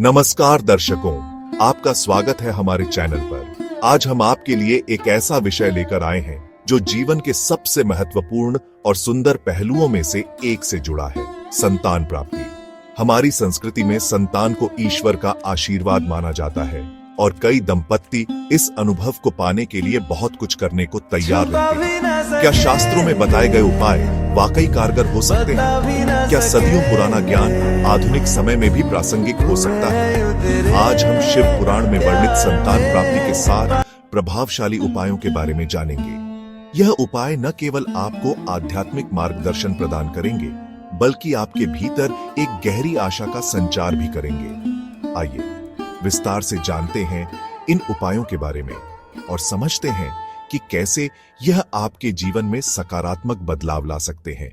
नमस्कार दर्शकों, आपका स्वागत है हमारे चैनल पर। आज हम आपके लिए एक ऐसा विषय लेकर आए हैं जो जीवन के सबसे महत्वपूर्ण और सुंदर पहलुओं में से एक से जुड़ा है, संतान प्राप्ति। हमारी संस्कृति में संतान को ईश्वर का आशीर्वाद माना जाता है और कई दंपत्ति इस अनुभव को पाने के लिए बहुत कुछ करने को तैयार रहते हैं। क्या शास्त्रों में बताए गए उपाय वाकई कारगर हो सकते हैं? क्या सदियों पुराना ज्ञान आधुनिक समय में भी प्रासंगिक हो सकता है? आज हम शिव पुराण में वर्णित संतान प्राप्ति के 7 प्रभावशाली उपायों के बारे में जानेंगे। यह उपाय न केवल आपको आध्यात्मिक मार्गदर्शन प्रदान करेंगे, बल्कि आपके भीतर एक गहरी आशा का संचार भी करेंगे। आइए विस्तार से जानते हैं इन उपायों के बारे में और समझते हैं कि कैसे यह आपके जीवन में सकारात्मक बदलाव ला सकते हैं।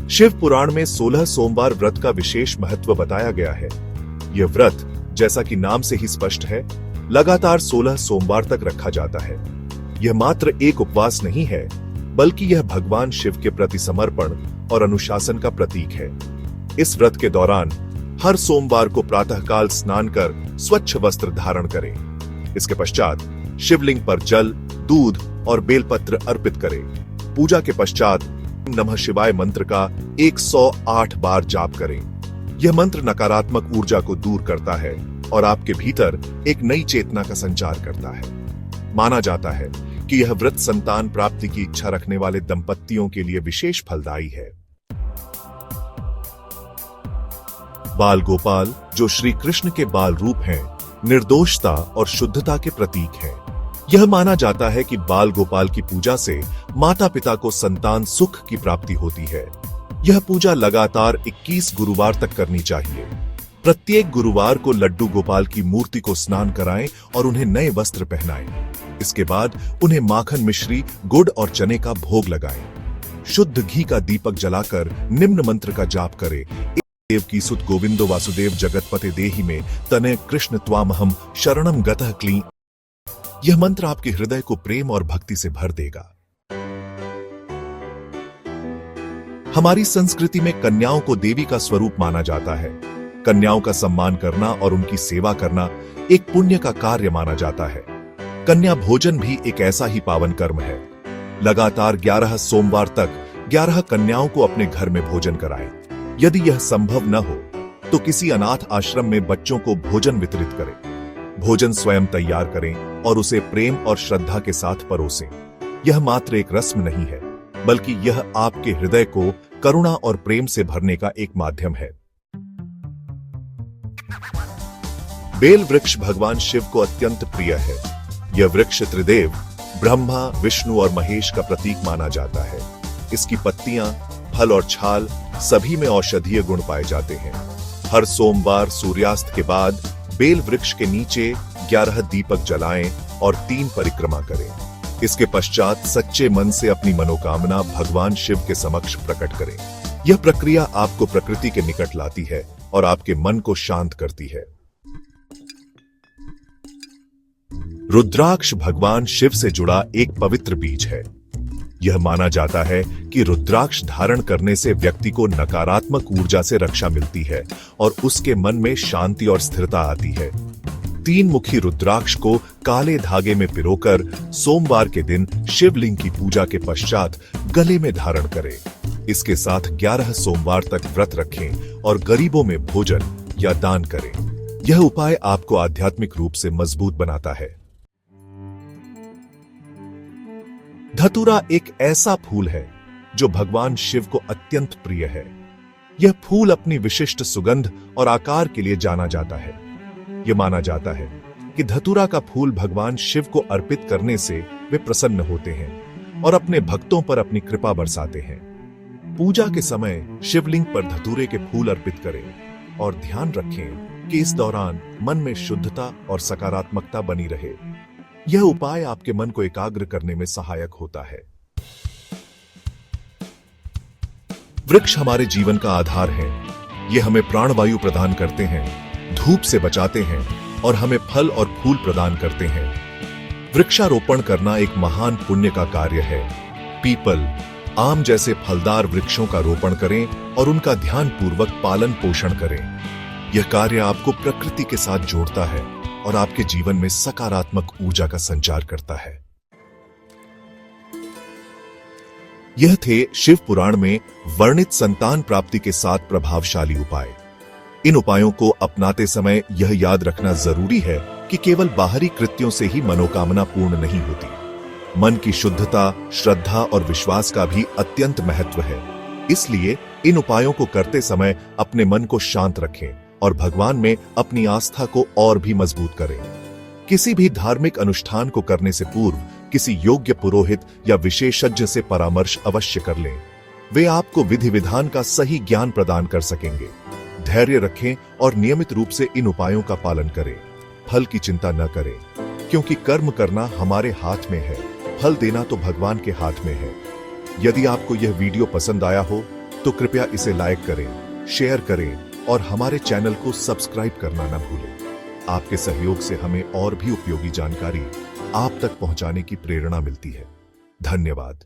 शिव पुराण में 16 सोमवार व्रत का विशेष महत्व बताया गया है। यह व्रत, जैसा कि नाम से ही स्पष्ट है, लगातार 16 सोमवार तक रखा जाता है। यह मात्र एक उपवास नहीं है, बल्कि यह भगवान शिव के प्रति समर्पण और अनुशासन का प्रतीक है। इस व्रत के दौरान हर सोमवार को प्रातःकाल स्नान कर स्वच्छ वस्त्र धारण करें। इसके पश्चात शिवलिंग पर जल, दूध और बेलपत्र अर्पित करें। पूजा के पश्चात नमः शिवाय मंत्र का 108 बार जाप करें। यह मंत्र नकारात्मक ऊर्जा को दूर करता है और आपके भीतर एक नई चेतना का संचार करता है। माना जाता है कि यह व्रत संतान प्राप्ति की इच्छा रखने वाले दंपत्तियों के लिए विशेष फलदायी है। बाल गोपाल, जो श्री कृष्ण के बाल रूप हैं, निर्दोषता और शुद्धता के प्रतीक हैं। यह माना जाता है कि बाल गोपाल की पूजा से माता पिता को संतान सुख की प्राप्ति होती है। यह पूजा लगातार 21 गुरुवार तक करनी चाहिए। प्रत्येक गुरुवार को लड्डू गोपाल की मूर्ति को स्नान कराएं और उन्हें नए वस्त्र पहनाएं। इसके बाद उन्हें माखन, मिश्री, गुड़ और चने का भोग लगाएं। शुद्ध घी का दीपक जलाकर निम्न मंत्र का जाप करें। देव की सुत गोविंदो वासुदेव जगतपते देहि में तनय कृष्ण त्वामहम शरणम गतः क्ली। यह मंत्र आपके हृदय को प्रेम और भक्ति से भर देगा। हमारी संस्कृति में कन्याओं को देवी का स्वरूप माना जाता है। कन्याओं का सम्मान करना और उनकी सेवा करना एक पुण्य का कार्य माना जाता है। कन्या भोजन भी एक ऐसा ही पावन कर्म है। लगातार 11 सोमवार तक 11 कन्याओं को अपने घर में भोजन कराएं। यदि यह संभव न हो तो किसी अनाथ आश्रम में बच्चों को भोजन वितरित करें। भोजन स्वयं तैयार करें और उसे प्रेम और श्रद्धा के साथ परोसें। यह मात्र एक रस्म नहीं है, बल्कि यह आपके हृदय को करुणा और प्रेम से भरने का एक माध्यम है। बेल वृक्ष भगवान शिव को अत्यंत प्रिय है। यह वृक्ष त्रिदेव ब्रह्मा, विष्णु और महेश का प्रतीक माना जाता है। इसकी पत्तियां, फल और छाल सभी में औषधीय गुण पाए जाते हैं। हर सोमवार सूर्यास्त के बाद बेल वृक्ष के नीचे 11 दीपक जलाएं और 3 परिक्रमा करें। इसके पश्चात सच्चे मन से अपनी मनोकामना भगवान शिव के समक्ष प्रकट करें। यह प्रक्रिया आपको प्रकृति के निकट लाती है और आपके मन को शांत करती है। रुद्राक्ष भगवान शिव से जुड़ा एक पवित्र बीज है। यह माना जाता है कि रुद्राक्ष धारण करने से व्यक्ति को नकारात्मक ऊर्जा से रक्षा मिलती है और उसके मन में शांति और स्थिरता आती है। 3 मुखी रुद्राक्ष को काले धागे में पिरोकर सोमवार के दिन शिवलिंग की पूजा के पश्चात गले में धारण करें। इसके साथ 11 सोमवार तक व्रत रखें और गरीबों में भोजन या दान करें। यह उपाय आपको आध्यात्मिक रूप से मजबूत बनाता है। धतूरा एक ऐसा फूल है जो भगवान शिव को अत्यंत प्रिय है। यह फूल अपनी विशिष्ट सुगंध और आकार के लिए जाना जाता है। यह माना जाता है कि धतूरा का फूल भगवान शिव को अर्पित करने से वे प्रसन्न होते हैं और अपने भक्तों पर अपनी कृपा बरसाते हैं। पूजा के समय शिवलिंग पर धतूरे के फूल अर्पित करें और ध्यान रखें कि इस दौरान मन में शुद्धता और सकारात्मकता बनी रहे। यह उपाय आपके मन को एकाग्र करने में सहायक होता है। वृक्ष हमारे जीवन का आधार है। यह हमें प्राणवायु प्रदान करते हैं, धूप से बचाते हैं और हमें फल और फूल प्रदान करते हैं। वृक्षारोपण करना एक महान पुण्य का कार्य है। पीपल, आम जैसे फलदार वृक्षों का रोपण करें और उनका ध्यानपूर्वक पालन पोषण करें। यह कार्य आपको प्रकृति के साथ जोड़ता है और आपके जीवन में सकारात्मक ऊर्जा का संचार करता है। यह थे शिव पुराण में वर्णित संतान प्राप्ति के 7 प्रभावशाली उपाय। इन उपायों को अपनाते समय यह याद रखना जरूरी है कि केवल बाहरी कृत्यों से ही मनोकामना पूर्ण नहीं होती। मन की शुद्धता, श्रद्धा और विश्वास का भी अत्यंत महत्व है। इसलिए इन उपायों को करते समय अपने मन को शांत रखें और भगवान में अपनी आस्था को और भी मजबूत करें। किसी भी धार्मिक अनुष्ठान को करने से पूर्व किसी योग्य पुरोहित या विशेषज्ञ से परामर्श अवश्य कर लें। वे आपको विधि विधान का सही ज्ञान प्रदान कर सकेंगे। धैर्य रखें और नियमित रूप से इन उपायों का पालन करें। फल की चिंता न करें, क्योंकि कर्म करना हमारे हाथ में है, फल देना तो भगवान के हाथ में है। यदि आपको यह वीडियो पसंद आया हो तो कृपया इसे लाइक करें, शेयर करें और हमारे चैनल को सब्सक्राइब करना न भूलें। आपके सहयोग से हमें और भी उपयोगी जानकारी आप तक पहुंचाने की प्रेरणा मिलती है। धन्यवाद।